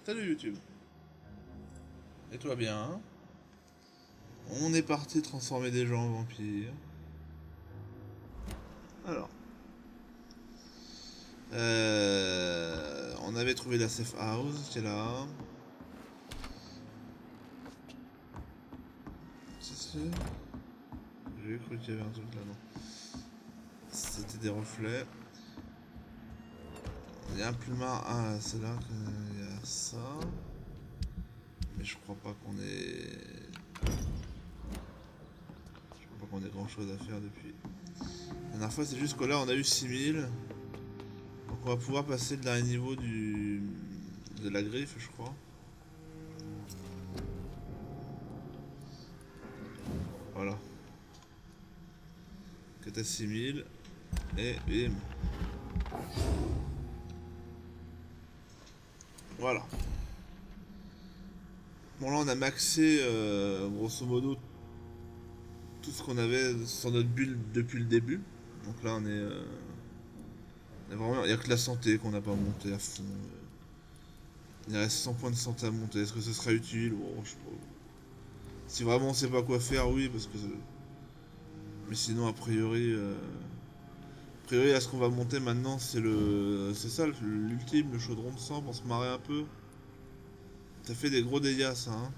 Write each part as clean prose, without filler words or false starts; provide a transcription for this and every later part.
Salut YouTube. Et toi bien? On est parti transformer des gens en vampires. Alors. On avait trouvé la safe house qui est là. J'ai cru qu'il y avait un truc là, non. C'était des reflets. Il y a un plumard. Ah, c'est là qu'il y a ça. Mais je crois pas qu'on ait... Je crois pas qu'on ait grand chose à faire depuis. La dernière fois, c'est juste que là, on a eu 6000. Donc on va pouvoir passer le dernier niveau de la griffe, je crois. Voilà. Que t'as 6000. Et bim. Voilà. Bon là on a maxé grosso modo tout ce qu'on avait sur notre build depuis le début. Donc là on est vraiment... Il n'y a que la santé qu'on n'a pas monté à fond. Il reste 100 points de santé à monter. Est-ce que ce sera utile? Bon, je sais pas. Si vraiment on sait pas quoi faire, oui, parce que... Mais sinon a priori... là ce qu'on va monter maintenant c'est le... C'est ça l'ultime, le chaudron de sang pour se marrer un peu. Ça fait des gros dégâts ça, hein.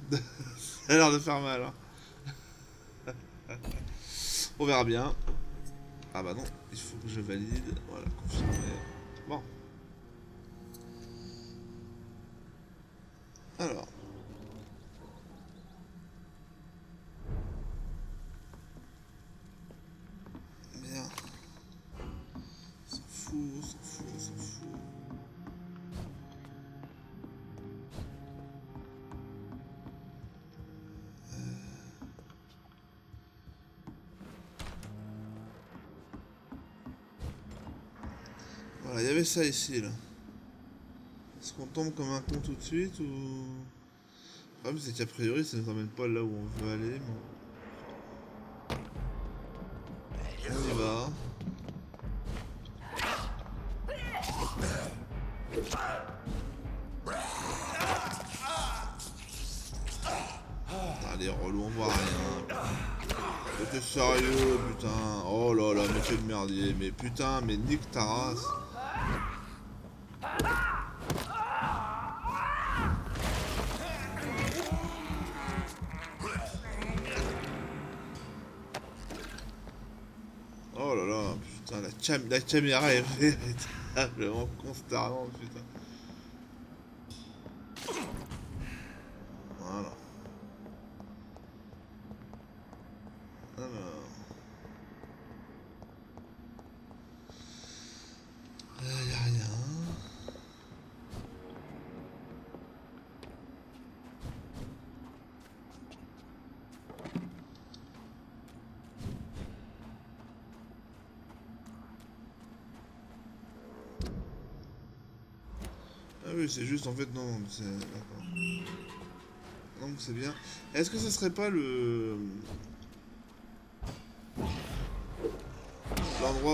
Ça a l'air de faire mal, hein. On verra bien. Ah bah non, il faut que je valide. Voilà, confirmé. Bon. Alors. Merde. S'en fout, s'en fout, s'en fout. Voilà, il y avait ça ici, là. Est-ce qu'on tombe comme un con tout de suite ou... Le problème c'est qu'a priori ça ne nous emmène pas là où on veut aller, mais... On y va. Allez, relou, on voit rien. T'es sérieux, putain. Oh là là, mais quel merdier. Mais putain, mais nique ta race. Oh là là, putain, la caméra est véritablement consternante, putain. Voilà. Alors... y a rien. Ah oui, c'est juste en fait, non, c'est... D'accord. Donc c'est bien. Est-ce que ce serait pas l'endroit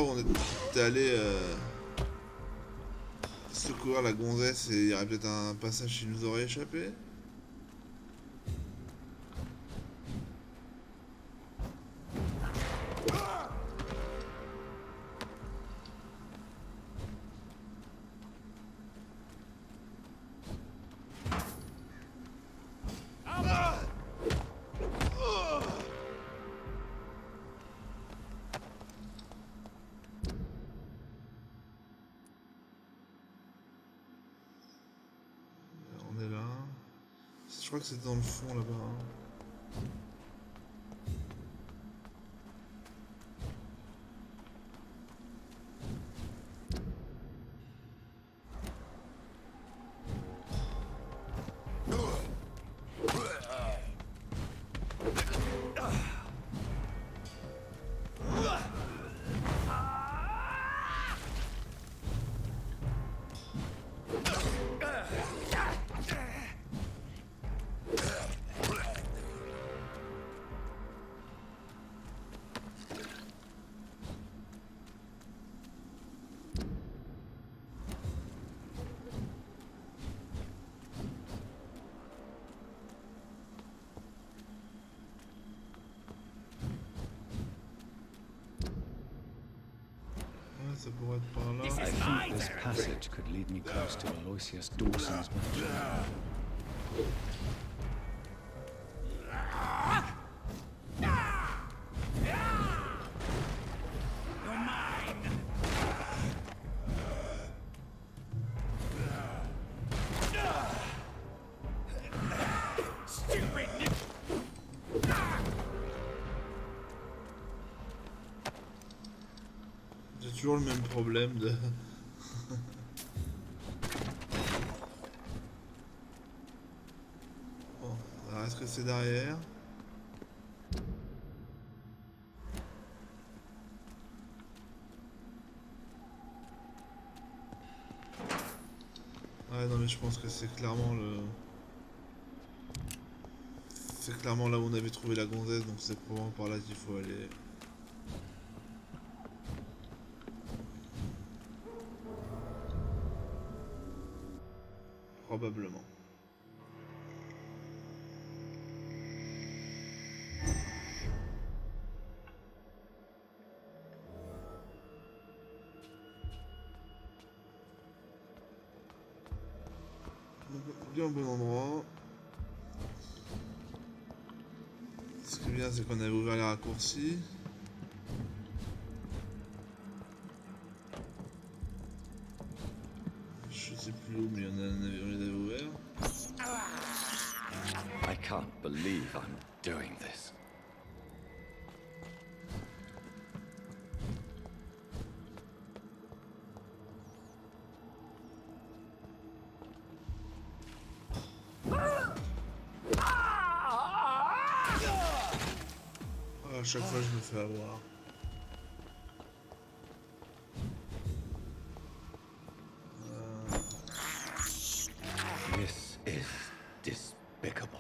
où on était allé secourir la gonzesse et il y aurait peut-être un passage qui nous aurait échappé? On est là. Je crois que c'est dans le fond là-bas. Hein. pourrait être par là. I think this passage could lead me close to Aloysius Dawson's mansion. J'ai toujours le même problème de... Bon, on va rester rester derrière. Ouais, non mais je pense que c'est clairement le... C'est clairement là où on avait trouvé la gonzesse, donc c'est probablement par là qu'il faut aller. Probablement. Donc, bien au bon endroit. Ce qui est bien, c'est qu'on avait ouvert les raccourcis. Je sais plus où, mais on les avait ouverts. I can't believe I'm doing this. À chaque fois, je me fais avoir. This is despicable.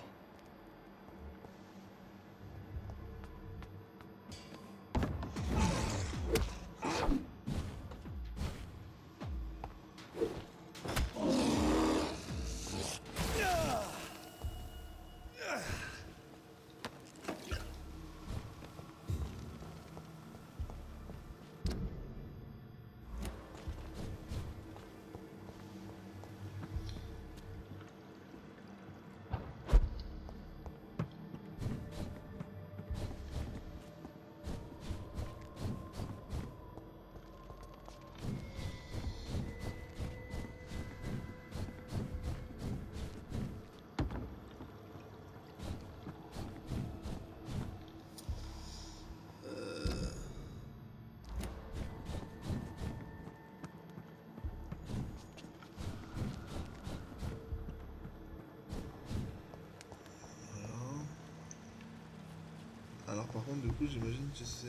Alors par contre, du coup, j'imagine que c'est...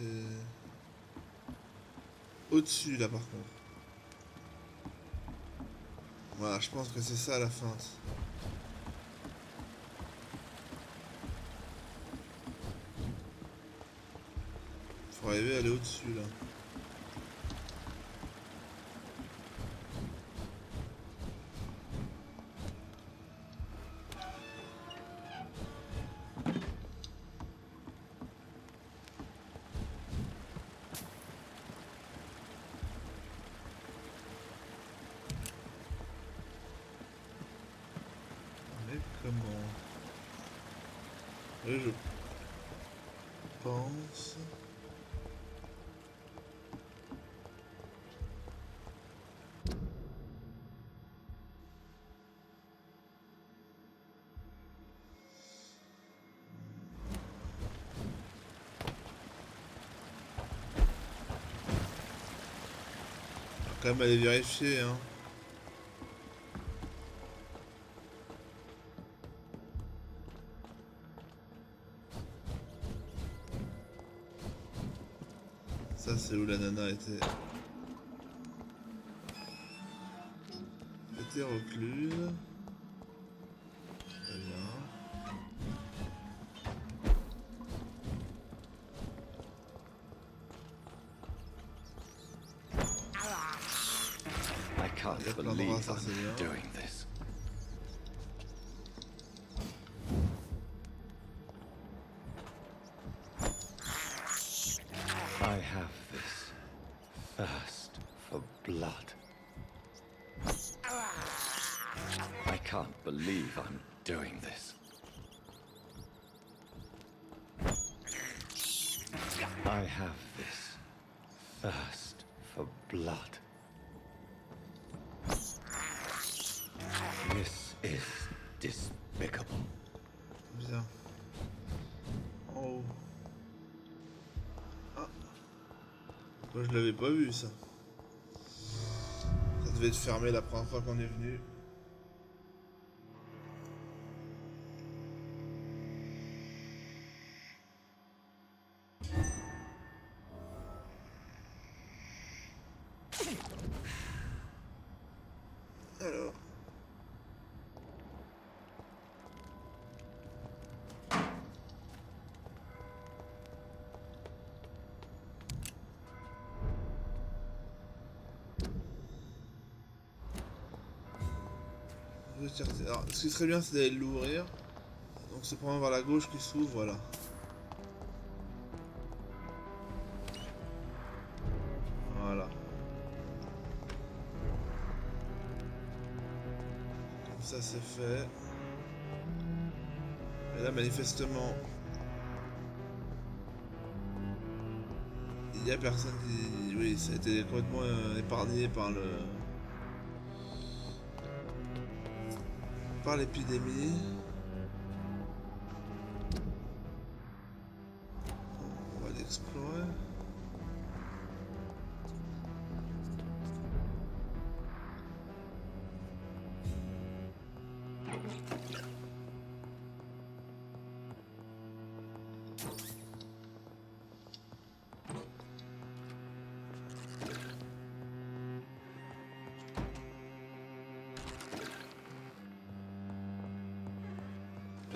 Au-dessus, là, par contre. Voilà, je pense que c'est ça, la feinte. Faut arriver à aller au-dessus, là. Mais comment? Et je pense... Faut quand même aller vérifier, hein. Ça, c'est où la nana était recluse. Très bien. I can't believe I'm doing this. I have this thirst for I can't believe I'm doing this. I have this thirst for blood. This is despicable. Bizarre. Oh. Ah. Moi je l'avais pas vu ça. Ça devait être fermé la première fois qu'on est venu. Alors. Alors, ce qui serait bien, c'est d'aller l'ouvrir. Donc c'est probablement vers la gauche qui s'ouvre, voilà. Voilà. Comme ça, c'est fait. Et là, manifestement, il y a personne qui... Oui, ça a été complètement épargné par le... par l'épidémie. On va l'explorer.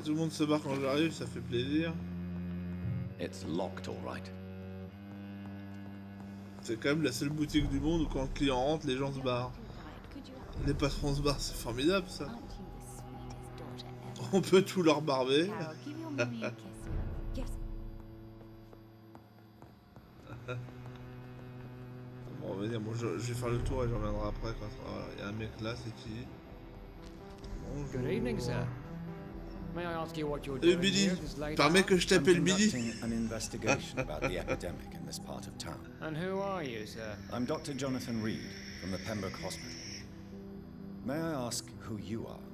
Tout le monde se barre quand j'arrive, ça fait plaisir. It's locked, all right. C'est quand même la seule boutique du monde où quand le client rentre, les gens se barrent. Les patrons se barrent, c'est formidable ça. On peut tout leur barber. Bon, on va dire, bon, je vais faire le tour et je reviendrai après. Voilà, il y a un mec là, c'est qui? Bonjour. Good evening, sir. May I ask you what you're Salut doing Billy, here this late permets hour? que je I'm t'appelle Billy? conducting an investigation about the epidemic in this part of town. And who are you, sir? I'm Dr. Jonathan Reed from the Pembroke Hospital. May I ask who you are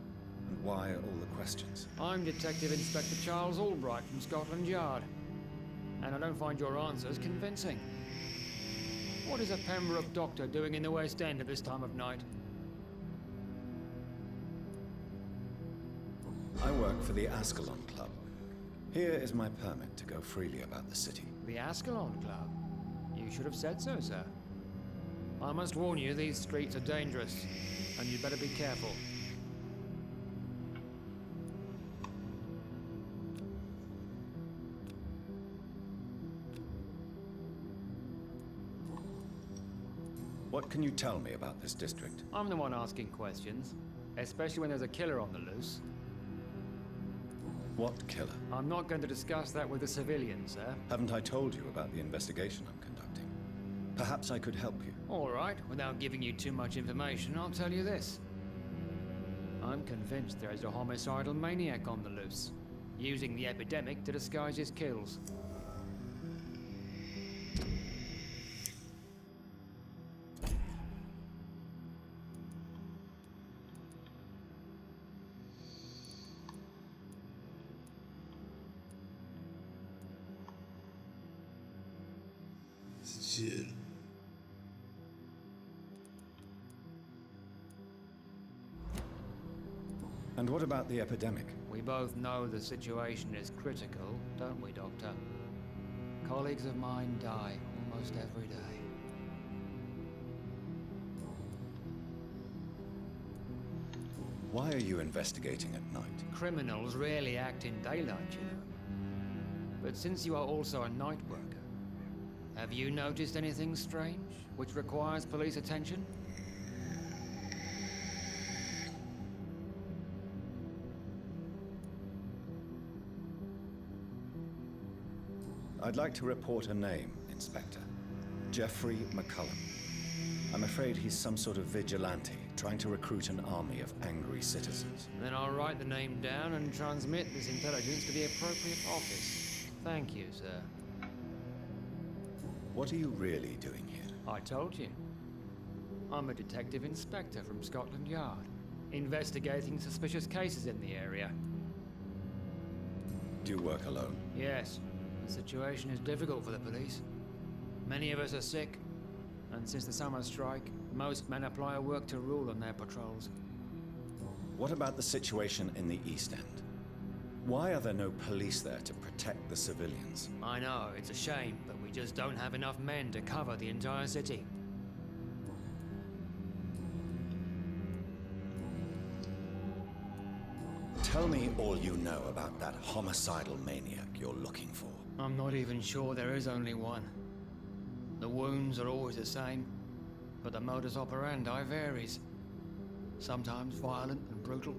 and why all the questions? I'm Detective Inspector Charles Albright from Scotland Yard. And I don't find your answers convincing. What is a Pembroke doctor doing in the West End at this time of night? I work for the Ascalon Club. Here is my permit to go freely about the city. The Ascalon Club? You should have said so, sir. I must warn you, these streets are dangerous, and you'd better be careful. What can you tell me about this district? I'm the one asking questions, especially when there's a killer on the loose. What killer? I'm not going to discuss that with the civilians, sir. Haven't I told you about the investigation I'm conducting? Perhaps I could help you. All right, without giving you too much information, I'll tell you this. I'm convinced there is a homicidal maniac on the loose, using the epidemic to disguise his kills. C'est qui elle? And what about the epidemic? We both know the situation is critical, don't we, Doctor? Colleagues of mine die almost every day. Why are you investigating at night? Criminals rarely act in daylight, you know. But since you are also a night worker, have you noticed anything strange which requires police attention? I'd like to report a name, Inspector. Jeffrey McCullum. I'm afraid he's some sort of vigilante trying to recruit an army of angry citizens. Then I'll write the name down and transmit this intelligence to the appropriate office. Thank you, sir. What are you really doing here? I told you. I'm a detective inspector from Scotland Yard, investigating suspicious cases in the area. Do you work alone? Yes, the situation is difficult for the police. Many of us are sick, and since the summer strike, most men apply a work to rule on their patrols. What about the situation in the East End? Why are there no police there to protect the civilians? I know, it's a shame, but we just don't have enough men to cover the entire city. Tell me all you know about that homicidal maniac you're looking for. I'm not even sure there is only one. The wounds are always the same, but the modus operandi varies. Sometimes violent and brutal,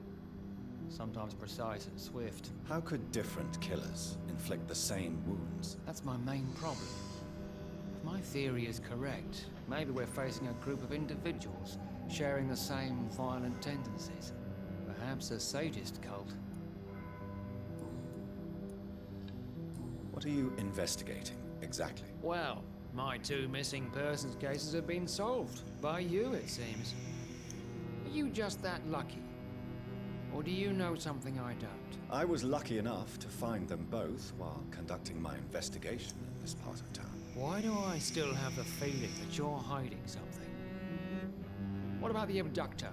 sometimes precise and swift. How could different killers inflict the same wounds? That's my main problem. If my theory is correct, maybe we're facing a group of individuals sharing the same violent tendencies. Perhaps a sadist cult. What are you investigating, exactly? Well, my 2 missing persons cases have been solved. By you, it seems. Are you just that lucky? Or do you know something I don't? I was lucky enough to find them both while conducting my investigation in this part of town. Why do I still have the feeling that you're hiding something? What about the abductor?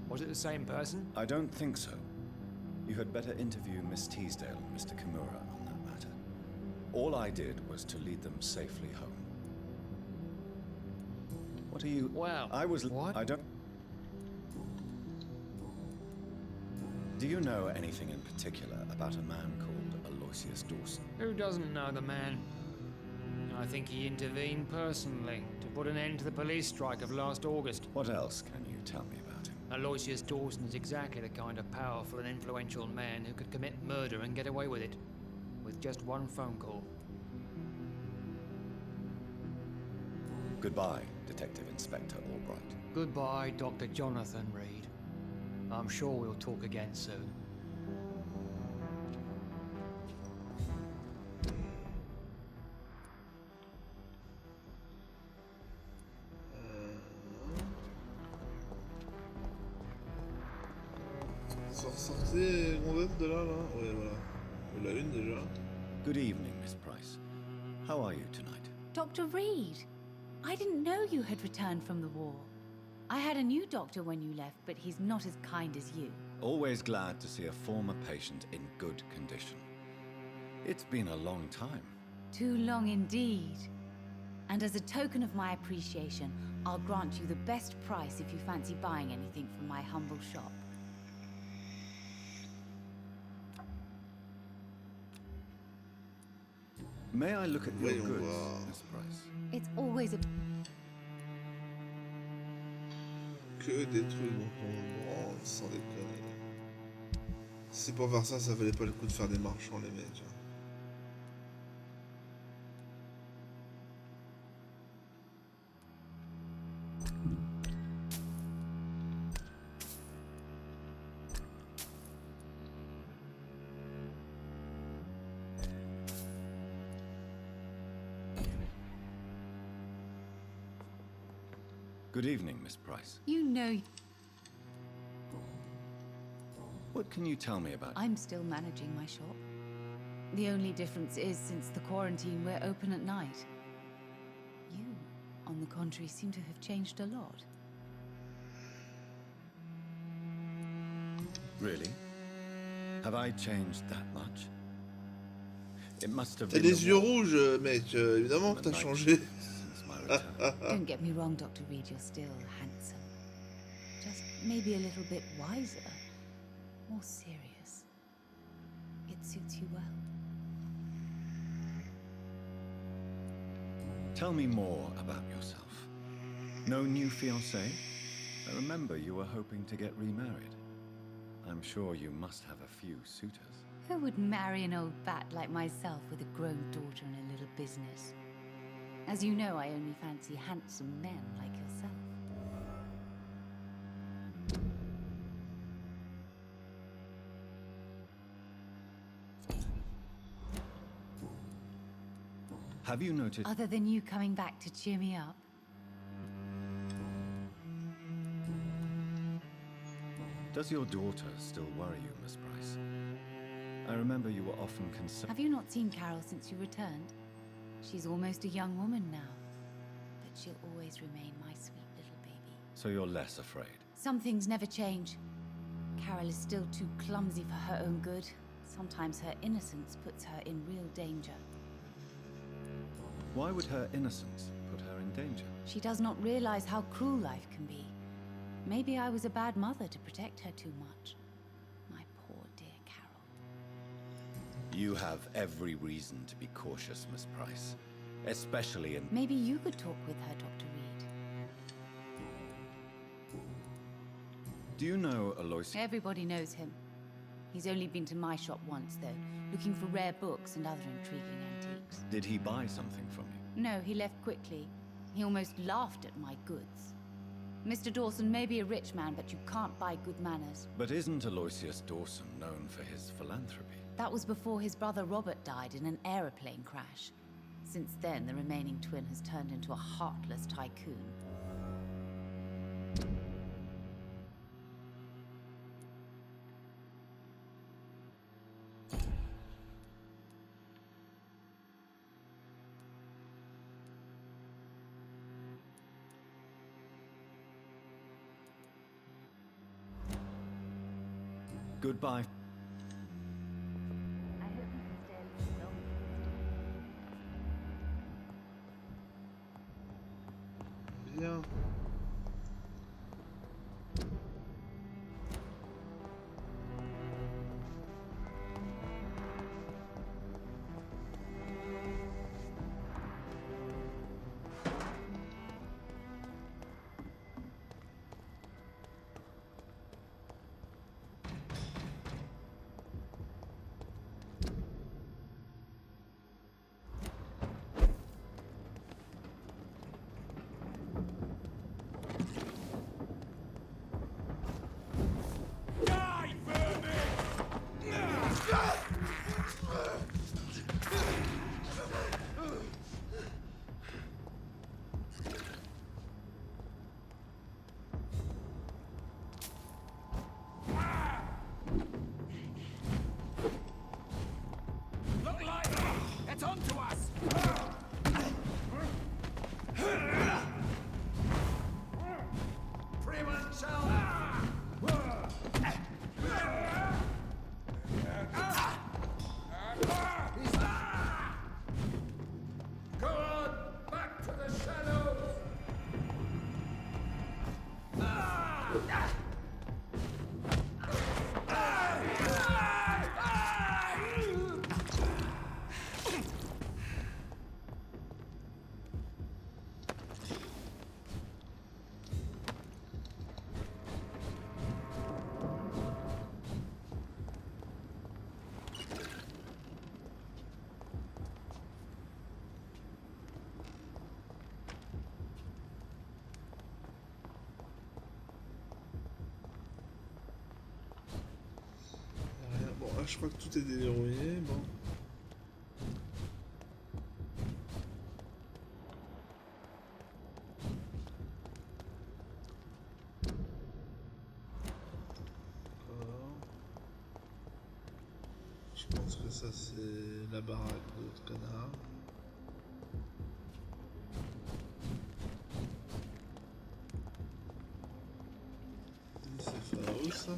Was it the same person? I don't think so. You had better interview Miss Teasdale and Mr. Kimura on that matter. All I did was to lead them safely home. What are you... Well, I was... what? I don't... Do you know anything in particular about a man called Aloysius Dawson? Who doesn't know the man? I think he intervened personally to put an end to the police strike of last August. What else can you tell me about him? Aloysius Dawson is exactly the kind of powerful and influential man who could commit murder and get away with it, with just one phone call. Goodbye, Detective Inspector Albright. Goodbye, Dr. Jonathan Reed. I'm sure we'll talk again soon. Sortez grandette de là, là. Ouais, voilà. La une déjà. Good evening, Miss Price. How are you tonight? Dr. Reed, I didn't know you had returned from the war. I had a new doctor when you left, but he's not as kind as you. Always glad to see a former patient in good condition. It's been a long time. Too long indeed. And as a token of my appreciation, I'll grant you the best price if you fancy buying anything from my humble shop. May I look at your Voyons goods, voir. Miss Price? It's always a... Que des trucs dont on branle, sans déconner. Si c'est pour faire ça, ça valait pas le coup de faire des marchands, les mecs. Good evening, Miss Price. You know, What can you tell me about... I'm still managing my shop. The only difference is, since the quarantine, we're open at night. You, on the contrary, seem to have changed a lot. Really? Have I changed that much? It must have T'as been des the yeux war rouges, mec. Évidemment que and t'as the night changé. since my return. Don't get me wrong, Dr. Reed, you're still handsome. Just maybe a little bit wiser. More serious. It suits you well. Tell me more about yourself. No new fiancé? I remember you were hoping to get remarried. I'm sure you must have a few suitors. Who would marry an old bat like myself with a grown daughter and a little business? As you know, I only fancy handsome men like yourself. Have you noticed... Other than you coming back to cheer me up? Does your daughter still worry you, Miss Price? I remember you were often concerned... Have you not seen Carol since you returned? She's almost a young woman now. But she'll always remain my sweet little baby. So you're less afraid? Some things never change. Carol is still too clumsy for her own good. Sometimes her innocence puts her in real danger. Why would her innocence put her in danger? She does not realize how cruel life can be. Maybe I was a bad mother to protect her too much. My poor dear Carol. You have every reason to be cautious, Miss Price. Especially in... Maybe you could talk with her, Dr. Reed. Do you know Aloysius? Everybody knows him. He's only been to my shop once, though, looking for rare books and other intriguing antiques. Did he buy something from you? No, he left quickly. He almost laughed at my goods. Mr. Dawson may be a rich man, but you can't buy good manners. But isn't Aloysius Dawson known for his philanthropy? That was before his brother Robert died in an aeroplane crash. Since then, the remaining twin has turned into a heartless tycoon. Goodbye. I hope you can stay a little longer. Bien. Bon, là, je crois que tout est déverrouillé. Bon. D'accord. Je pense que ça, c'est la baraque de l'autre connard. C'est Faust.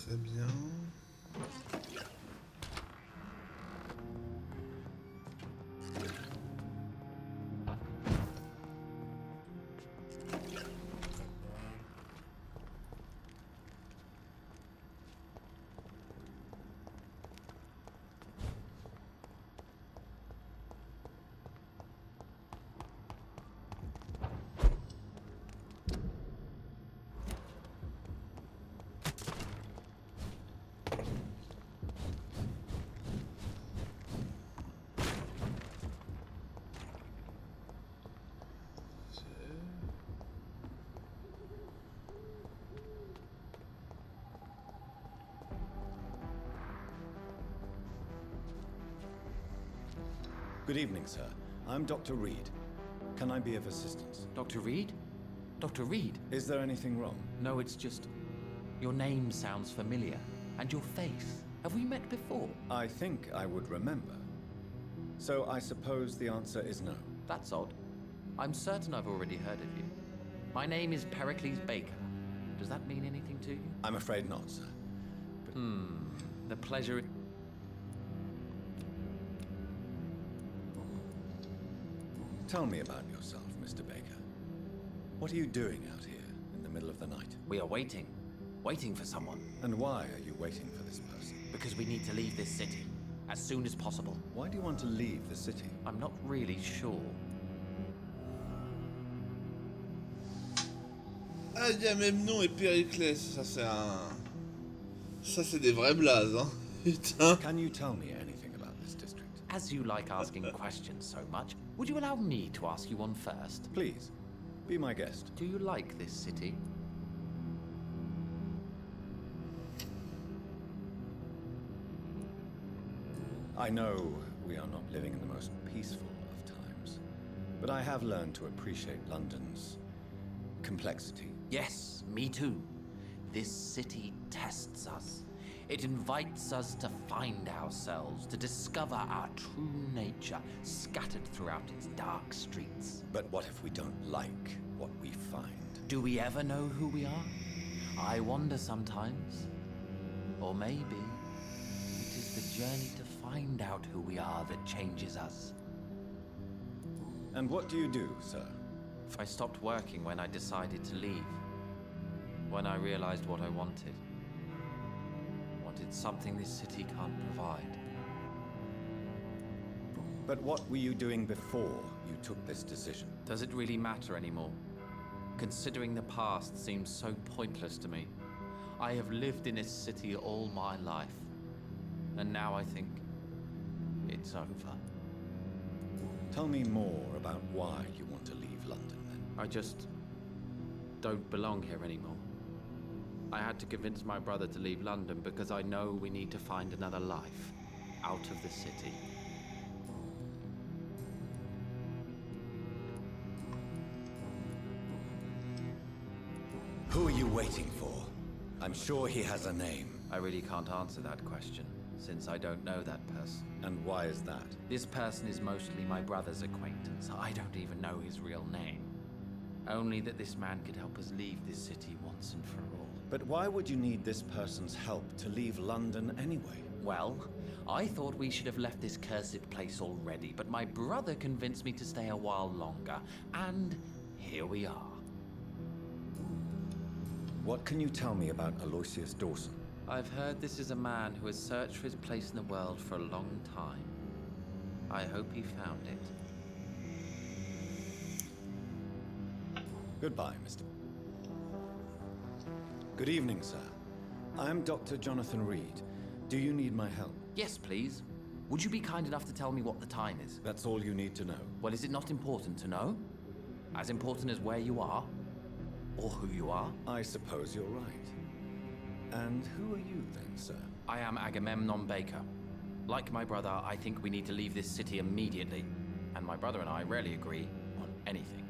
Très bien. Good evening, sir. I'm Dr. Reed. Can I be of assistance? Dr. Reed? Dr. Reed? Is there anything wrong? No, it's just... Your name sounds familiar. And your face. Have we met before? I think I would remember. So I suppose the answer is no. That's odd. I'm certain I've already heard of you. My name is Pericles Baker. Does that mean anything to you? I'm afraid not, sir. But The pleasure... Tell me about yourself, Mr. Baker. What are you doing out here in the middle of the night? We are waiting. Waiting for someone. And why are you waiting for this person? Because we need to leave this city. As soon as possible. Why do you want to leave the city? I'm not really sure. Ah, Agamemnon et Périclès, ça c'est des vrais blazes, hein. Putain. Can you tell me anything about this district? As you like asking questions so much, would you allow me to ask you one first? Please, be my guest. Do you like this city? I know we are not living in the most peaceful of times, but I have learned to appreciate London's complexity. Yes, me too. This city tests us. It invites us to find ourselves, to discover our true nature scattered throughout its dark streets. But what if we don't like what we find? Do we ever know who we are? I wonder sometimes. Or maybe it is the journey to find out who we are that changes us. And what do you do, sir? I stopped working when I decided to leave. When I realized what I wanted. Wanted something this city can't provide. But what were you doing before you took this decision? Does it really matter anymore? Considering the past seems so pointless to me. I have lived in this city all my life. And now I think it's over. Tell me more about why you want to leave London, then. I just don't belong here anymore. I had to convince my brother to leave London because I know we need to find another life out of the city. Who are you waiting for? I'm sure he has a name. I really can't answer that question, since I don't know that person. And why is that? This person is mostly my brother's acquaintance. I don't even know his real name. Only that this man could help us leave this city once and for all. But why would you need this person's help to leave London anyway? Well, I thought we should have left this cursed place already, but my brother convinced me to stay a while longer, and here we are. What can you tell me about Aloysius Dawson? I've heard this is a man who has searched for his place in the world for a long time. I hope he found it. Goodbye, Mr. Good evening, sir. I'm Dr. Jonathan Reed. Do you need my help? Yes, please. Would you be kind enough to tell me what the time is? That's all you need to know. Well, is it not important to know? As important as where you are? Or who you are? I suppose you're right. And who are you then, sir? I am Agamemnon Baker. Like my brother, I think we need to leave this city immediately. And my brother and I rarely agree on anything.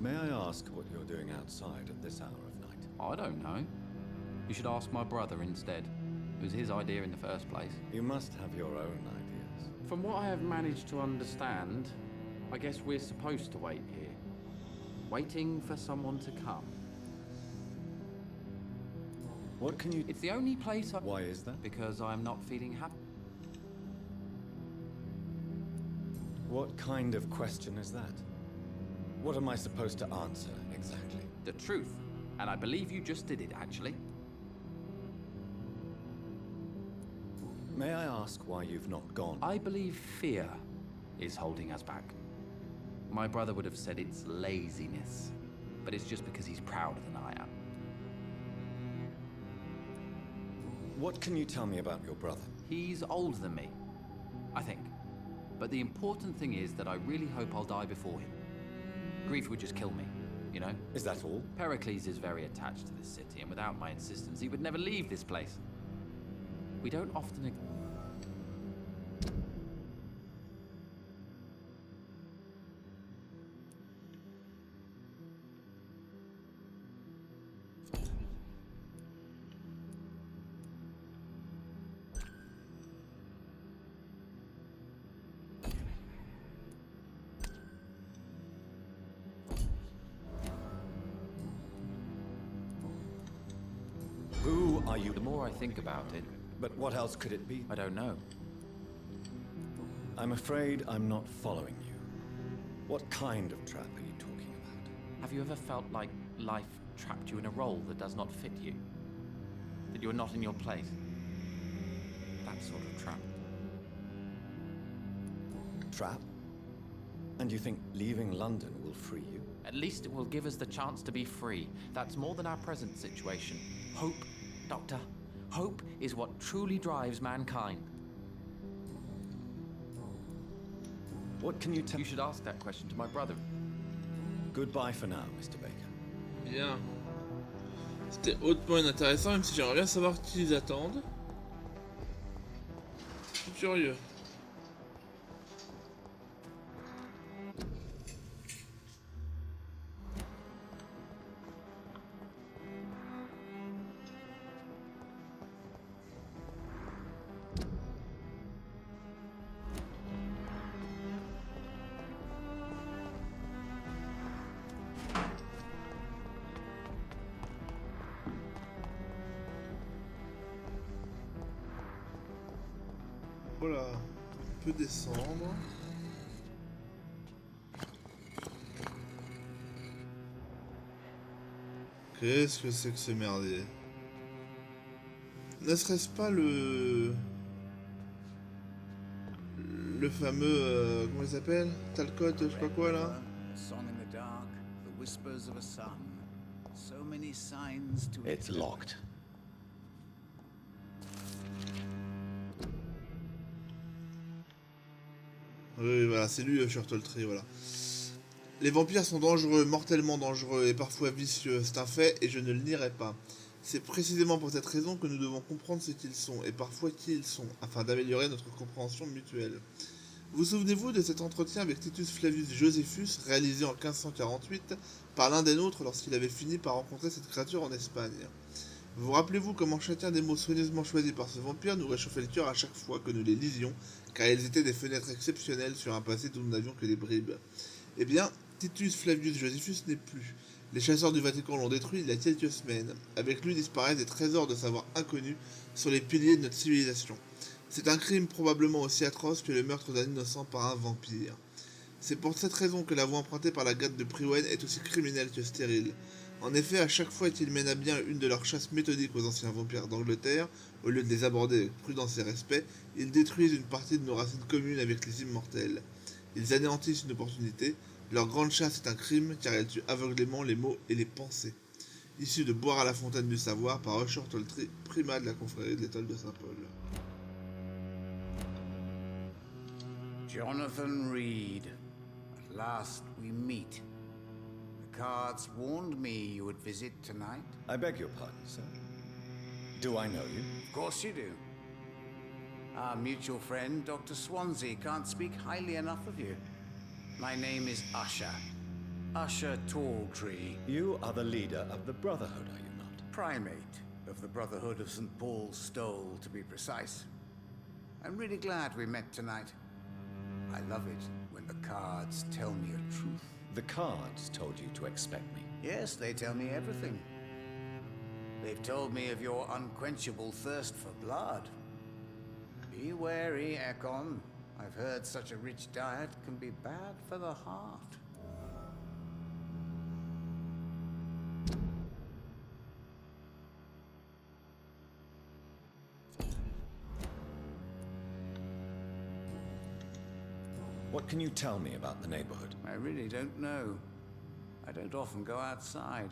May I ask what you're doing outside at this hour of night? I don't know. You should ask my brother instead. It was his idea in the first place. You must have your own ideas. From what I have managed to understand, I guess we're supposed to wait here. Waiting for someone to come. What can you... It's the only place I... Why is that? Because I'm not feeling happy. What kind of question is that? What am I supposed to answer, exactly? The truth. And I believe you just did it, actually. May I ask why you've not gone? I believe fear is holding us back. My brother would have said it's laziness, but it's just because he's prouder than I am. What can you tell me about your brother? He's older than me, I think. But the important thing is that I really hope I'll die before him. Grief would just kill me, you know? Is that all? Pericles is very attached to this city, and without my insistence, he would never leave this place. We don't often... Who are you? The more I think about it, But what else could it be? I don't know. I'm afraid I'm not following you. What kind of trap are you talking about? Have you ever felt like life trapped you in a role that does not fit you? That you're not in your place? That sort of trap. Trap? And you think leaving London will free you? At least it will give us the chance to be free. That's more than our present situation. Hope, Doctor. Hope is what truly drives mankind. What can you tell? You should ask that question to my brother. Goodbye for now, Mr. Baker. Bien. C'était hautement inintéressant, même si j'aimerais bien savoir qui ils attendent. Je suis curieux. Voilà, on peut descendre. Qu'est-ce que c'est que ce merdier? Ne serait-ce pas le fameux comment il s'appelle? Talcott, je sais pas quoi là? A song in the dark, the whispers of a sun. So many signs to It's locked. Oui, voilà, c'est lui, Turtle, voilà. Les vampires sont dangereux, mortellement dangereux et parfois vicieux, c'est un fait et je ne le nierai pas. C'est précisément pour cette raison que nous devons comprendre ce qu'ils sont et parfois qui ils sont, afin d'améliorer notre compréhension mutuelle. Vous souvenez-vous de cet entretien avec Titus Flavius Josephus, réalisé en 1548 par l'un des nôtres lorsqu'il avait fini par rencontrer cette créature en Espagne? Vous rappelez-vous comment chacun des mots soigneusement choisis par ce vampire nous réchauffait le cœur à chaque fois que nous les lisions, car ils étaient des fenêtres exceptionnelles sur un passé dont nous n'avions que des bribes. Eh bien, Titus Flavius Josephus n'est plus. Les chasseurs du Vatican l'ont détruit il y a quelques semaines. Avec lui disparaissent des trésors de savoir inconnus sur les piliers de notre civilisation. C'est un crime probablement aussi atroce que le meurtre d'un innocent par un vampire. C'est pour cette raison que la voie empruntée par la garde de Priwen est aussi criminelle que stérile. En effet, à chaque fois qu'ils mènent à bien une de leurs chasses méthodiques aux anciens vampires d'Angleterre, au lieu de les aborder avec prudence et respect, ils détruisent une partie de nos racines communes avec les immortels. Ils anéantissent une opportunité. Leur grande chasse est un crime car elle tue aveuglément les mots et les pensées. Issu de Boire à la fontaine du savoir par Usher Toltry, primat de la confrérie de l'étoile de Saint-Paul. Jonathan Reed. At last we meet. The cards warned me you would visit tonight. I beg your pardon, sir. Do I know you? Of course you do. Our mutual friend, Dr. Swansea, can't speak highly enough of you. My name is Usher. Usher Talltree. You are the leader of the Brotherhood, are you not? Primate of the Brotherhood of St. Paul's Stole, to be precise. I'm really glad we met tonight. I love it when the cards tell me a truth. The cards told you to expect me. Yes, they tell me everything. They've told me of your unquenchable thirst for blood. Be wary, Ekon. I've heard such a rich diet can be bad for the heart. What can you tell me about the neighborhood? I really don't know. I don't often go outside.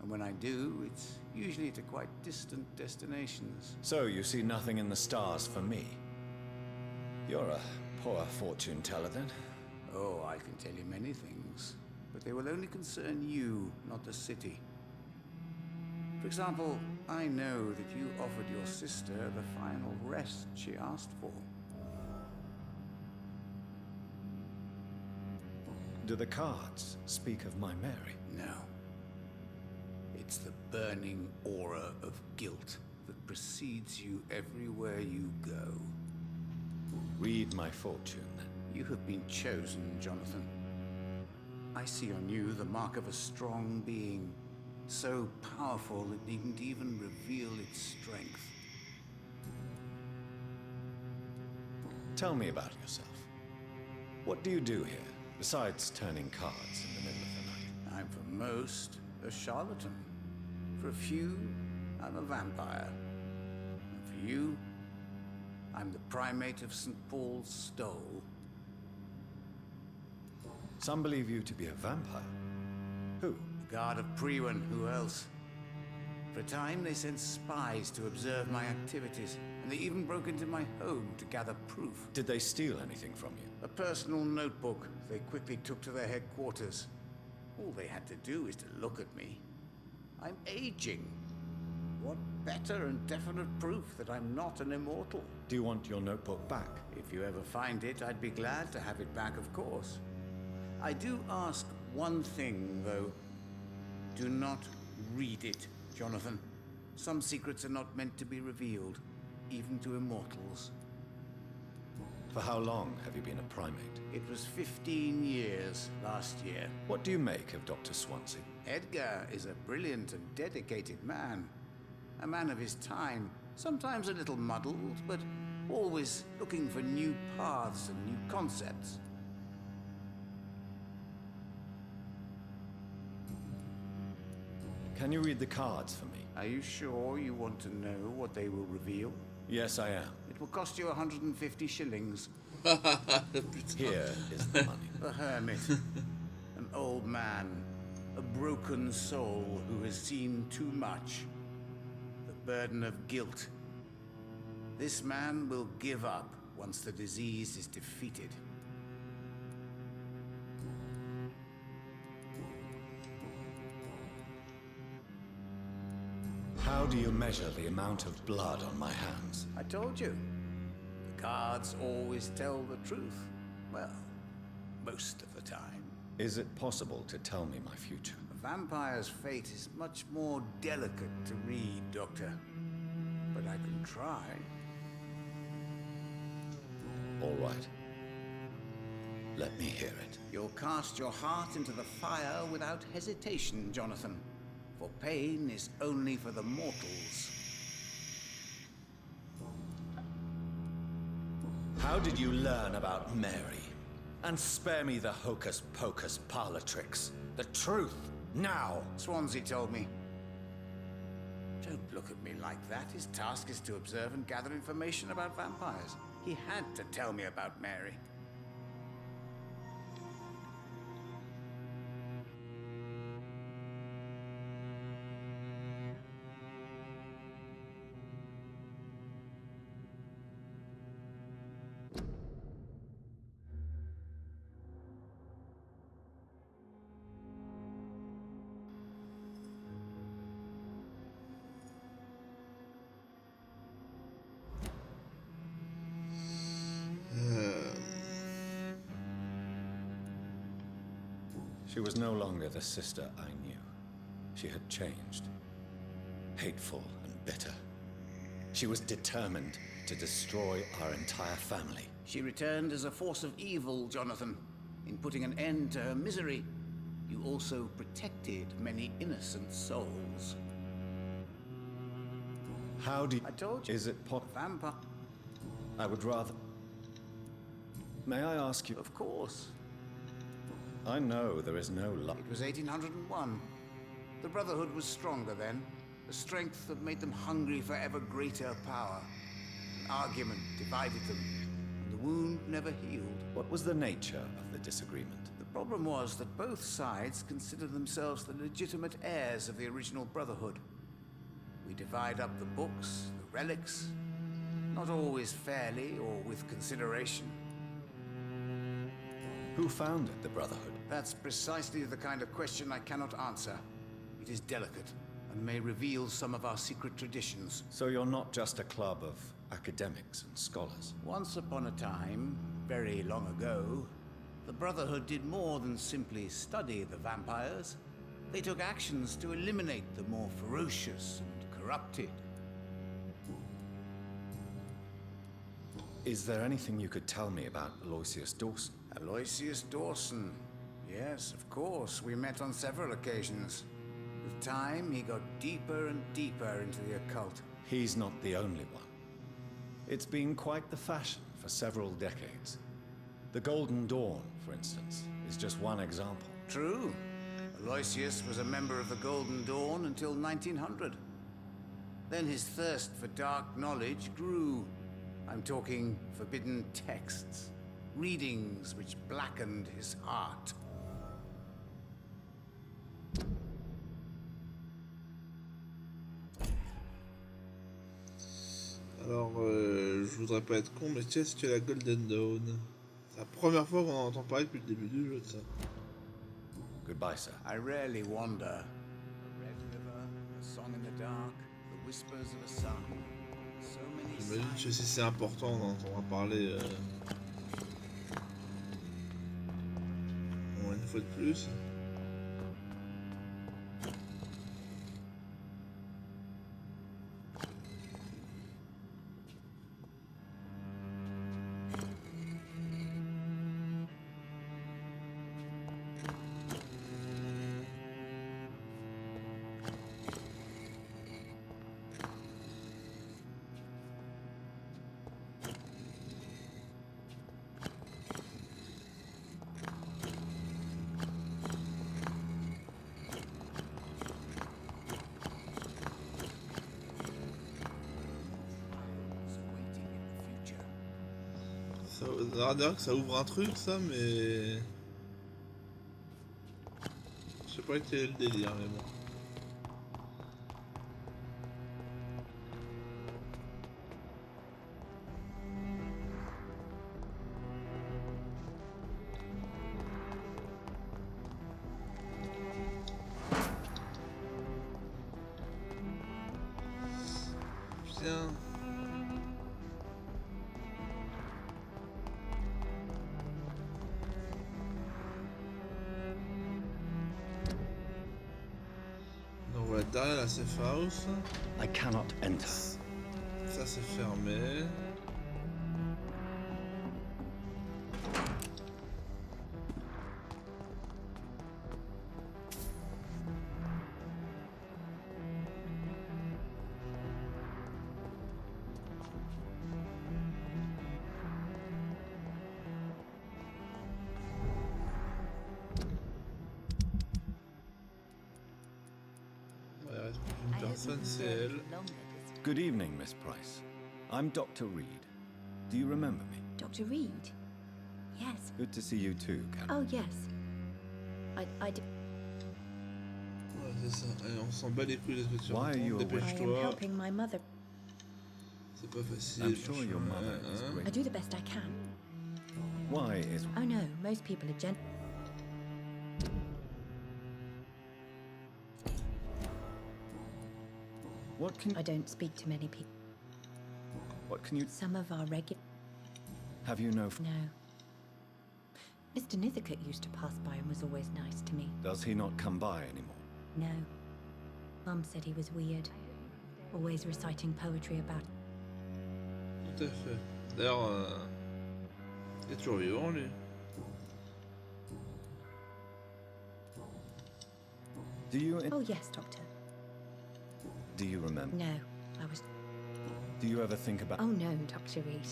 And when I do, it's usually to quite distant destinations. So you see nothing in the stars for me? You're a poor fortune teller then. Oh, I can tell you many things, but they will only concern you, not the city. For example, I know that you offered your sister the final rest she asked for. Do the cards speak of my Mary? No. It's the burning aura of guilt that precedes you everywhere you go. Read my fortune, then. You have been chosen, Jonathan. I see on you the mark of a strong being, so powerful it needn't even reveal its strength. Tell me about yourself. What do you do here, besides turning cards in the middle of the night? I'm for most a charlatan. For a few, I'm a vampire. And for you, I'm the primate of St. Paul's Stole. Some believe you to be a vampire. Who? The Guard of Priwen, who else? For a time, they sent spies to observe my activities, and they even broke into my home to gather proof. Did they steal anything from you? A personal notebook they quickly took to their headquarters. All they had to do is to look at me. I'm aging. What better and definite proof that I'm not an immortal? Do you want your notebook back? If you ever find it, I'd be glad to have it back, of course. I do ask one thing, though. Do not read it, Jonathan. Some secrets are not meant to be revealed, even to immortals. For how long have you been a primate? It was 15 years last year. What do you make of Dr. Swansea? Edgar is a brilliant and dedicated man. A man of his time, sometimes a little muddled, but always looking for new paths and new concepts. Can you read the cards for me? Are you sure you want to know what they will reveal? Yes, I am. It will cost you 150 shillings. Here is the money. The hermit. An old man. A broken soul who has seen too much. The burden of guilt. This man will give up once the disease is defeated. How do you measure the amount of blood on my hands? I told you. The cards always tell the truth. Well, most of the time. Is it possible to tell me my future? A vampire's fate is much more delicate to read, Doctor. But I can try. All right. Let me hear it. You'll cast your heart into the fire without hesitation, Jonathan. For pain is only for the mortals. How did you learn about Mary? And spare me the hocus-pocus parlor tricks. The truth, now! Swansea told me. Don't look at me like that. His task is to observe and gather information about vampires. He had to tell me about Mary. She was no longer the sister I knew. She had changed. Hateful and bitter. She was determined to destroy our entire family. She returned as a force of evil, Jonathan. In putting an end to her misery, you also protected many innocent souls. How do you... I told you. Is it Vampire. I would rather... May I ask you... Of course. I know there is no luck. It was 1801. The Brotherhood was stronger then. A strength that made them hungry for ever greater power. An argument divided them, and the wound never healed. What was the nature of the disagreement? The problem was that both sides considered themselves the legitimate heirs of the original Brotherhood. We divide up the books, the relics, not always fairly or with consideration. Who founded the Brotherhood? That's precisely the kind of question I cannot answer. It is delicate, a and may reveal some of our secret traditions. So you're not just a club of academics and scholars. Once upon a time, very long ago, the Brotherhood did more than simply study the vampires. They took actions to eliminate the more ferocious and corrupted. Is there anything you could tell me about Aloysius Dawson? Aloysius Dawson. Yes, of course. We met on several occasions. With time, he got deeper and deeper into the occult. He's not the only one. It's been quite the fashion for several decades. The Golden Dawn, for instance, is just one example. True. Aloysius was a member of the Golden Dawn until 1900. Then his thirst for dark knowledge grew. I'm talking forbidden texts, readings which blackened his heart. Alors, je voudrais pas être con, mais qu'est-ce que la Golden Dawn? C'est la première fois qu'on en entend parler depuis le début du jeu de ça. Goodbye, sir. I rarely wander. A red river, a song in the dark, the whispers of a sun. So many J'imagine que si c'est important, on en entendra parler au moins une fois de plus. Ça va dire que ça ouvre un truc, ça, mais... Je sais pas quel est le délire, mais bon. Putain... Voilà, derrière la safe house. I cannot enter. Ça c'est fermé. Il reste plus qu'une personne, c'est elle. Good evening, Miss Price. I'm Dr. Reed. Do you remember me? Dr. Reed? Yes. Good to see you too, Carol. Oh, yes. I did. Ouais, c'est ça. Allez, on s'en bat les couilles de ce que tu Why are you racontes, away? I am dépêche-toi. helping my mother. C'est pas facile. I'm sure your mother is hein. I great. do the best I can. Why is... Oh no, most people are What can... I don't speak to many people. What can you... Some of our regular. Have you no... No. Mr. Nithicut used to pass by and was always nice to me. Does he not come by anymore? No. Mum said he was weird. Always reciting poetry about. Tout à fait. D'ailleurs, il est toujours vivant, lui. Do you... Oh yes, Doctor. Do you remember? No, I was. Do you ever think about... Oh no, Dr. Reed.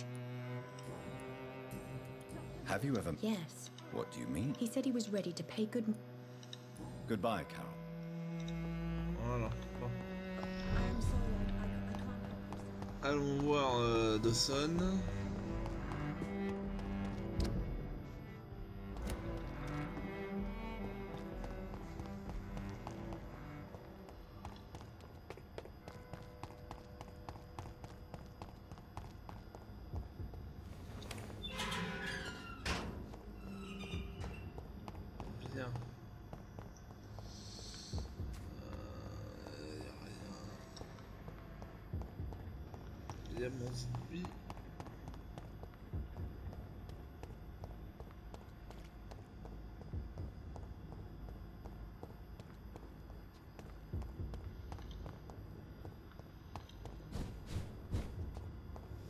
Have you ever... Yes. What do you mean? He said he was ready to pay good. Goodbye, Carol. Voilà. Bon. I am sorry, I can't. Allons voir Dawson. Bien. Il y a mon zombie.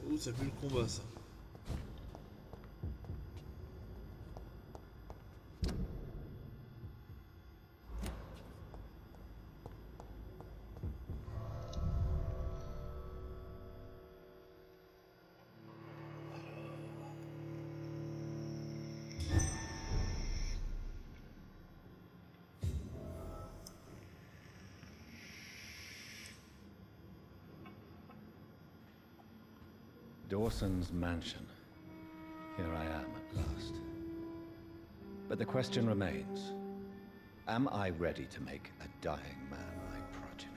Oh, ça pue le combat, ça. Dawson's mansion. Here I am at last. But the question remains, am I ready to make a dying man my progeny?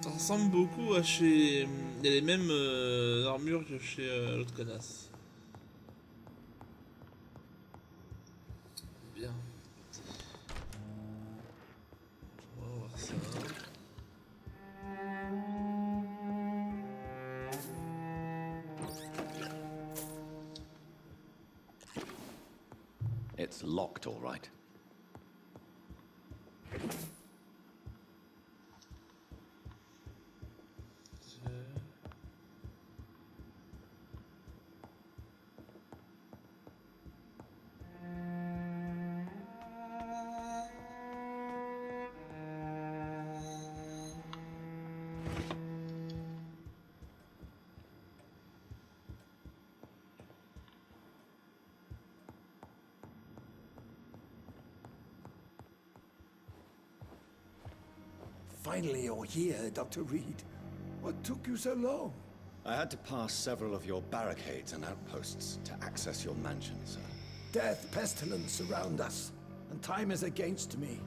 Ça ressemble beaucoup à chez... Il y a les mêmes armures que chez l'autre connasse. Bien. On va voir ça. It's locked, all right. Finally, you're here, Dr. Reed. What took you so long? I had to pass several of your barricades and outposts to access your mansion, sir. Death, pestilence surround us, and time is against me.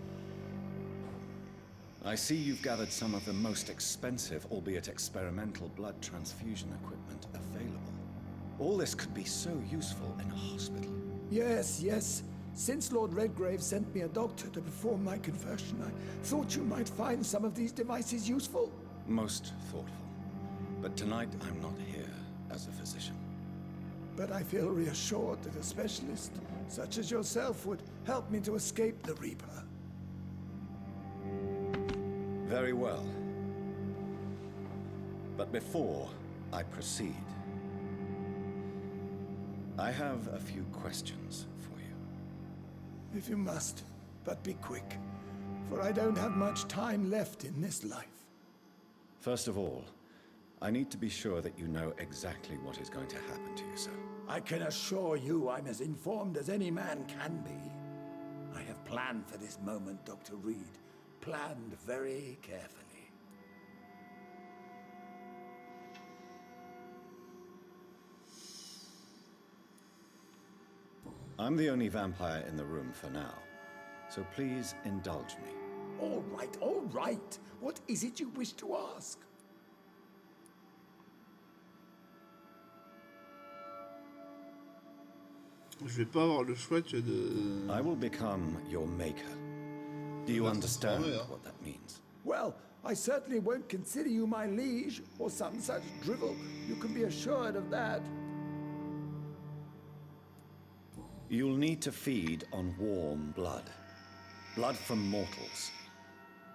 I see you've gathered some of the most expensive, albeit experimental, blood transfusion equipment available. All this could be so useful in a hospital. Yes, yes. Since Lord Redgrave sent me a doctor to perform my conversion, I thought you might find some of these devices useful. Most thoughtful. But tonight I'm not here as a physician. But I feel reassured that a specialist such as yourself would help me to escape the Reaper. Very well. But before I proceed, I have a few questions for you. If you must, but be quick, for I don't have much time left in this life. First of all, I need to be sure that you know exactly what is going to happen to you, sir. I can assure you I'm as informed as any man can be. I have planned for this moment, Dr. Reed. Planned very carefully. I'm the only vampire in the room for now, so please indulge me. All right, all right. What is it you wish to ask? Je vais pas avoir le choix que de... I will become your maker. Do you understand what that means? Well, I certainly won't consider you my liege, or some such drivel. You can be assured of that. You'll need to feed on warm blood. Blood from mortals.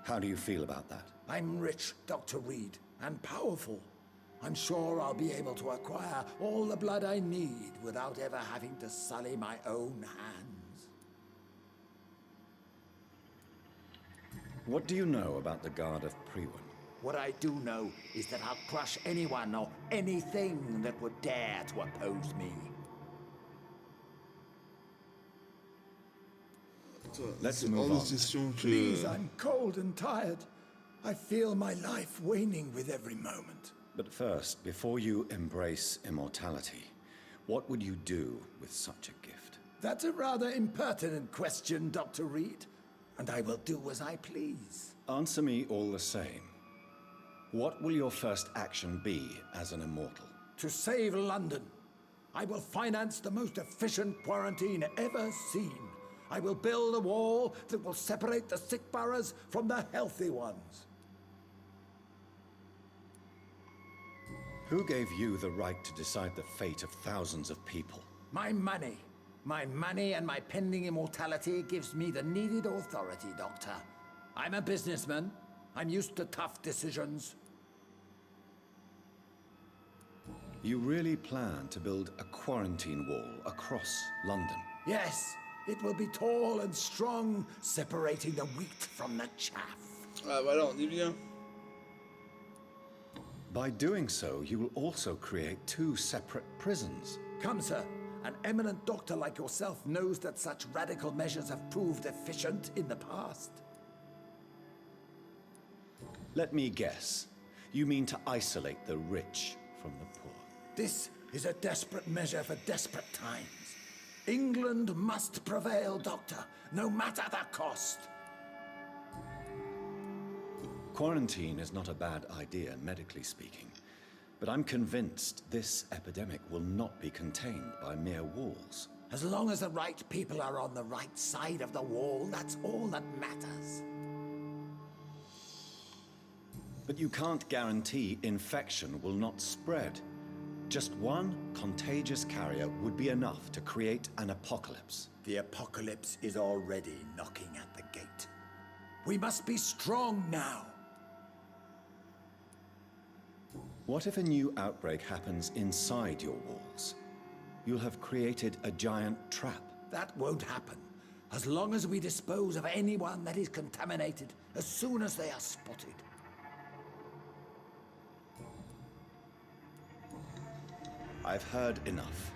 How do you feel about that? I'm rich, Dr. Reed, and powerful. I'm sure I'll be able to acquire all the blood I need without ever having to sully my own hands. What do you know about the Guard of Priwen? What I do know is that I'll crush anyone or anything that would dare to oppose me. Let's C'est move hors de on. question que... Please, I'm cold and tired. I feel my life waning with every moment. But first, before you embrace immortality, what would you do with such a gift? That's a rather impertinent question, Dr. Reed. And I will do as I please. Answer me all the same. What will your first action be as an immortal? To save London, I will finance the most efficient quarantine ever seen. I will build a wall that will separate the sick boroughs from the healthy ones. Who gave you the right to decide the fate of thousands of people? My money. My money and my pending immortality gives me the needed authority, Doctor. I'm a businessman. I'm used to tough decisions. You really plan to build a quarantine wall across London? Yes, it will be tall and strong, separating the wheat from the chaff. Ah voilà, on est bien. By doing so, you will also create two separate prisons. Come, sir. An eminent doctor like yourself knows that such radical measures have proved efficient in the past. Let me guess. You mean to isolate the rich from the poor? This is a desperate measure for desperate times. England must prevail, Doctor, no matter the cost. Quarantine is not a bad idea, medically speaking. But I'm convinced this epidemic will not be contained by mere walls. As long as the right people are on the right side of the wall, that's all that matters. But you can't guarantee infection will not spread. Just one contagious carrier would be enough to create an apocalypse. The apocalypse is already knocking at the gate. We must be strong now. What if a new outbreak happens inside your walls? You'll have created a giant trap. That won't happen. As long as we dispose of anyone that is contaminated as soon as they are spotted. I've heard enough.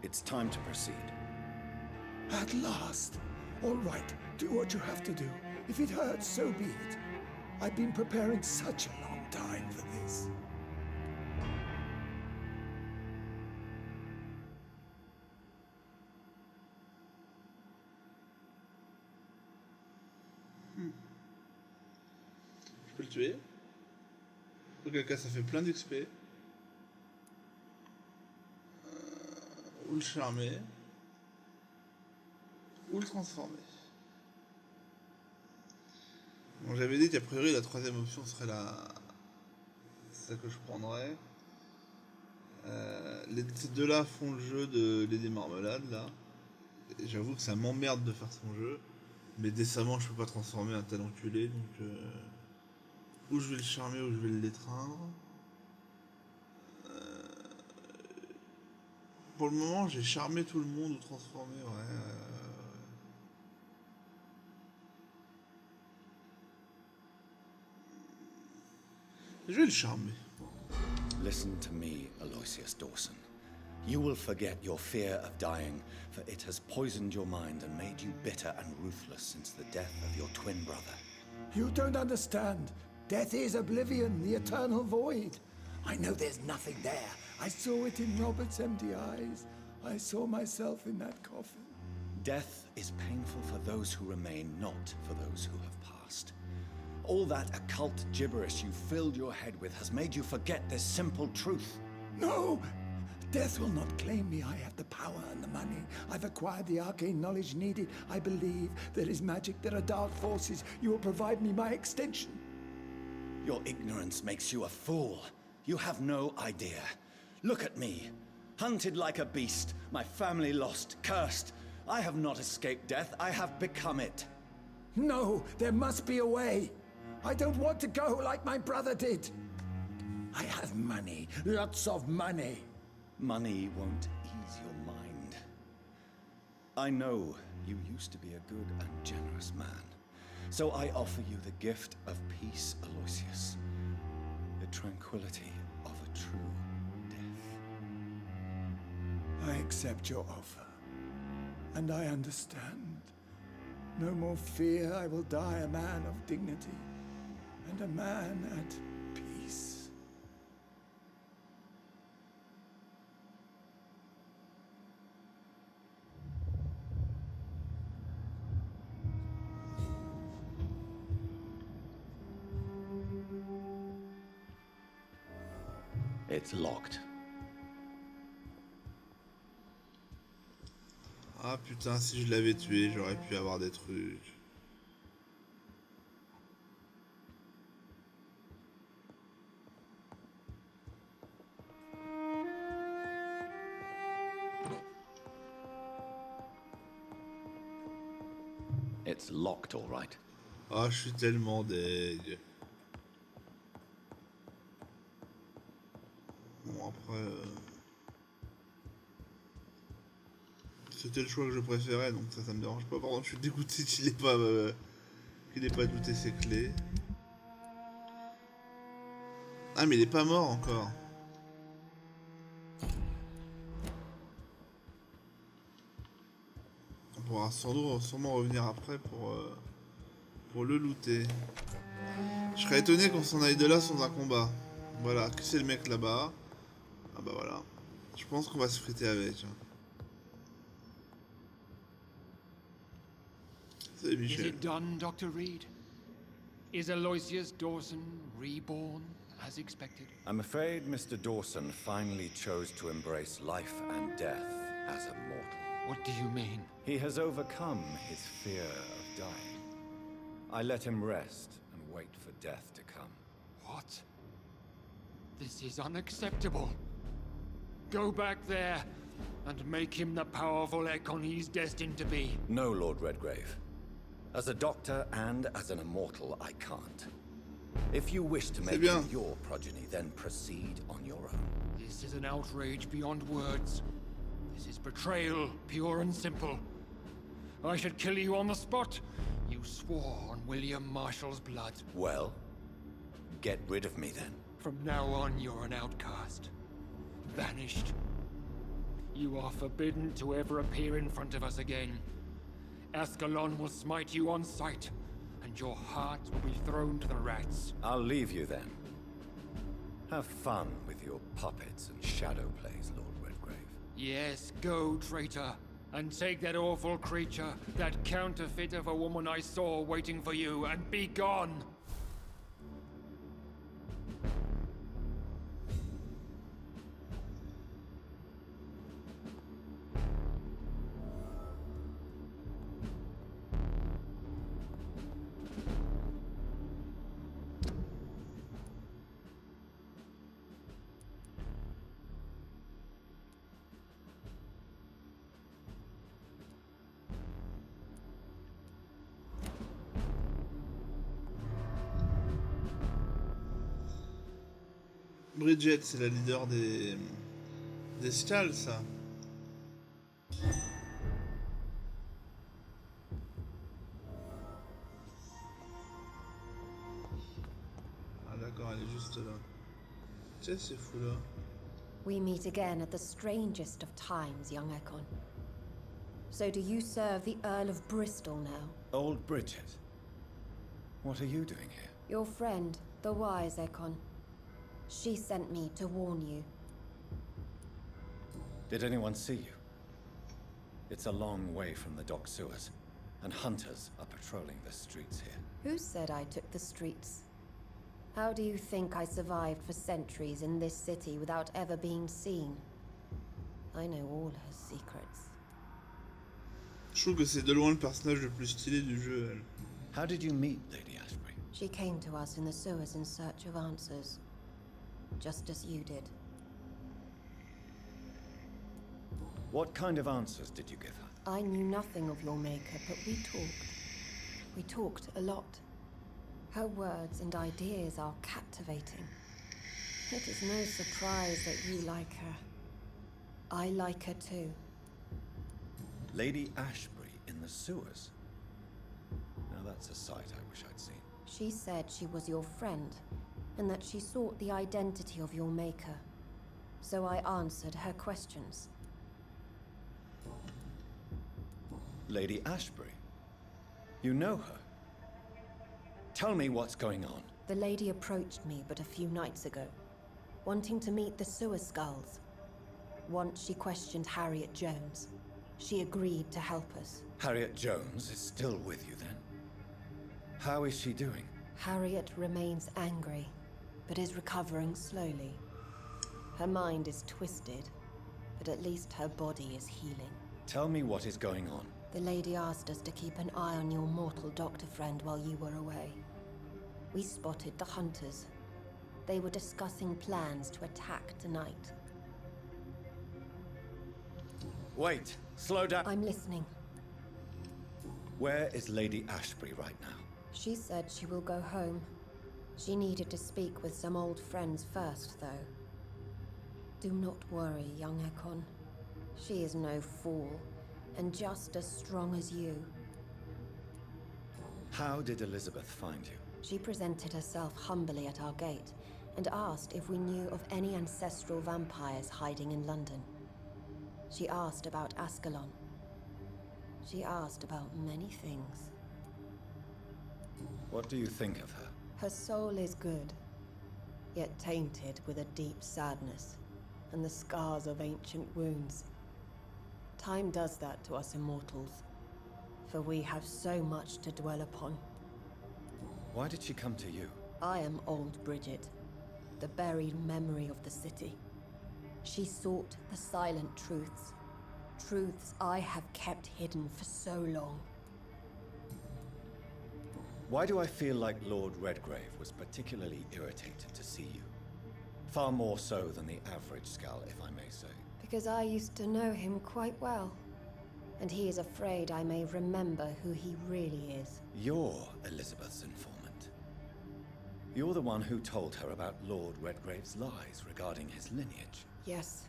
It's time to proceed. At last. All right, do what you have to do. If it hurts, so be it. I've been preparing such a long time for this. Je peux le tuer. Auquel cas ça fait plein d'XP. Ou le charmer. Ou le transformer. Bon, j'avais dit qu'a priori la troisième option serait celle que je prendrais. Ces deux-là font le jeu de Lady Marmelade là. Et j'avoue que ça m'emmerde de faire son jeu. Mais décemment je peux pas transformer un tel enculé, donc ou je vais le charmer ou je vais l'étreindre. Pour le moment j'ai charmé tout le monde ou transformé, ouais. Je vais le charmer. Listen to me, Aloysius Dawson. You will forget your fear of dying, for it has poisoned your mind and made you bitter and ruthless since the death of your twin brother. You don't understand. Death is oblivion, the eternal void. I know there's nothing there. I saw it in Robert's empty eyes. I saw myself in that coffin. Death is painful for those who remain, not for those who have passed. All that occult gibberish you filled your head with has made you forget this simple truth. No! Death will not claim me. I have the power and the money. I've acquired the arcane knowledge needed. I believe there is magic, there are dark forces. You will provide me my extension. Your ignorance makes you a fool. You have no idea. Look at me. Hunted like a beast, my family lost, cursed. I have not escaped death, I have become it. No, there must be a way. I don't want to go like my brother did. I have money, lots of money. Money won't ease your mind. I know you used to be a good and generous man. So I offer you the gift of peace, Aloysius. The tranquility of a true death. I accept your offer. And I understand. No more fear, I will die a man of dignity. And a man at peace. It's locked. Ah putain, si je l'avais tué, j'aurais pu avoir des trucs. It's locked, all right. Ah, je suis tellement deg. Bon, après... C'était le choix que je préférais, donc ça me dérange pas. Par contre, je suis dégoûté qu'il ait pas douté ses clés. Ah, mais il est pas mort encore. On pourra sûrement revenir après pour le looter. Je serais étonné qu'on s'en aille de là sans un combat. Voilà, qui c'est le mec là-bas? Ah bah voilà. Je pense qu'on va se friter avec. Salut Is Michel. it done, Dr. Reed? Is Aloysius Dawson reborn as expected? I'm afraid Mr. Dawson finally chose to embrace life and death as a mortal. What do you mean? He has overcome his fear of dying. I let him rest and wait for death to come. What? This is unacceptable. Go back there and make him the powerful Ekon he's destined to be. No, Lord Redgrave. As a doctor and as an immortal, I can't. If you wish to make him your progeny, then proceed on your own. This is an outrage beyond words. This is betrayal, pure and simple. I should kill you on the spot. You swore on William Marshall's blood. Well, get rid of me then. From now on, you're an outcast. Vanished. You are forbidden to ever appear in front of us again. Ascalon will smite you on sight, and your heart will be thrown to the rats. I'll leave you then. Have fun with your puppets and shadow plays, Lord Redgrave. Yes, go, traitor, and take that awful creature, that counterfeit of a woman I saw waiting for you, and be gone! Bridget, c'est la leader des stalls, ça. Ah d'accord, elle est juste là. Tiens, c'est fou là. We meet again at the strangest of times, young Ekon. So do you serve the Earl of Bristol now? Old Bridget, what are you doing here? Your friend, the wise Ekon. She sent me to warn you. Did anyone see you? It's a long way from the dock sewers, and hunters are patrolling the streets here. Who said I took the streets? How do you think I survived for centuries in this city without ever being seen? I know all her secrets. Je trouve que c'est de loin le personnage le plus stylé du jeu, elle. How did you meet Lady Ashbury? She came to us in the sewers in search of answers. Just as you did. What kind of answers did you give her? I knew nothing of your maker, but we talked. We talked a lot. Her words and ideas are captivating. It is no surprise that you like her. I like her too. Lady Ashbury in the sewers? Now that's a sight I wish I'd seen. She said she was your friend, and that she sought the identity of your maker. So I answered her questions. Lady Ashbury? You know her? Tell me what's going on. The lady approached me but a few nights ago, wanting to meet the sewer skulls. Once she questioned Harriet Jones. She agreed to help us. Harriet Jones is still with you then? How is she doing? Harriet remains angry, but is recovering slowly. Her mind is twisted, but at least her body is healing. Tell me what is going on. The lady asked us to keep an eye on your mortal doctor friend while you were away. We spotted the hunters. They were discussing plans to attack tonight. Wait, slow down. I'm listening. Where is Lady Ashbury right now? She said she will go home. She needed to speak with some old friends first, though. Do not worry, young Ekon. She is no fool, and just as strong as you. How did Elizabeth find you? She presented herself humbly at our gate, and asked if we knew of any ancestral vampires hiding in London. She asked about Ascalon. She asked about many things. What do you think of her? Her soul is good, yet tainted with a deep sadness, and the scars of ancient wounds. Time does that to us immortals, for we have so much to dwell upon. Why did she come to you? I am old Bridget, the buried memory of the city. She sought the silent truths, truths I have kept hidden for so long. Why do I feel like Lord Redgrave was particularly irritated to see you? Far more so than the average Skull, if I may say. Because I used to know him quite well, and he is afraid I may remember who he really is. You're Elizabeth's informant. You're the one who told her about Lord Redgrave's lies regarding his lineage. Yes,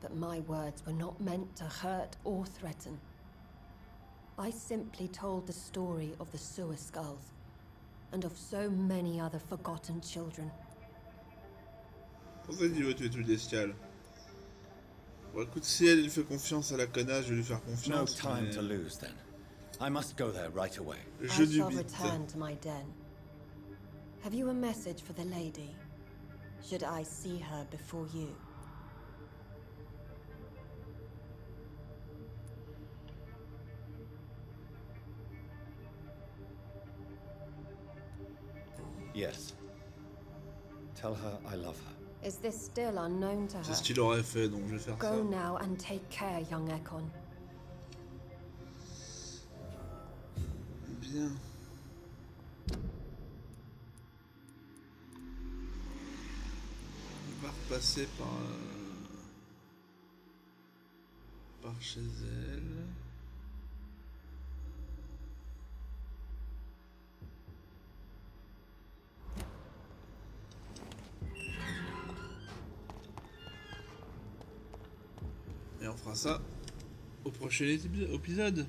but my words were not meant to hurt or threaten. I simply told the story of the sewer skulls, and of so many other forgotten children. Pour ça, il dit ouais, tu es tout bestial. Bon, écoute, si elle fait confiance à la connasse, je vais lui faire No confiance. time mais to lose then. I must go there right away. Le I jeu du shall bite. return to my den. Have you a message for the lady? Should I see her before you? Yes. Tell her I love her. Is this still unknown to C'est her? ce qu'il aurait fait, donc je vais faire ça. Go now and take care, young Ekon. Bien. On va repasser par chez elle. Et on fera ça au prochain épisode.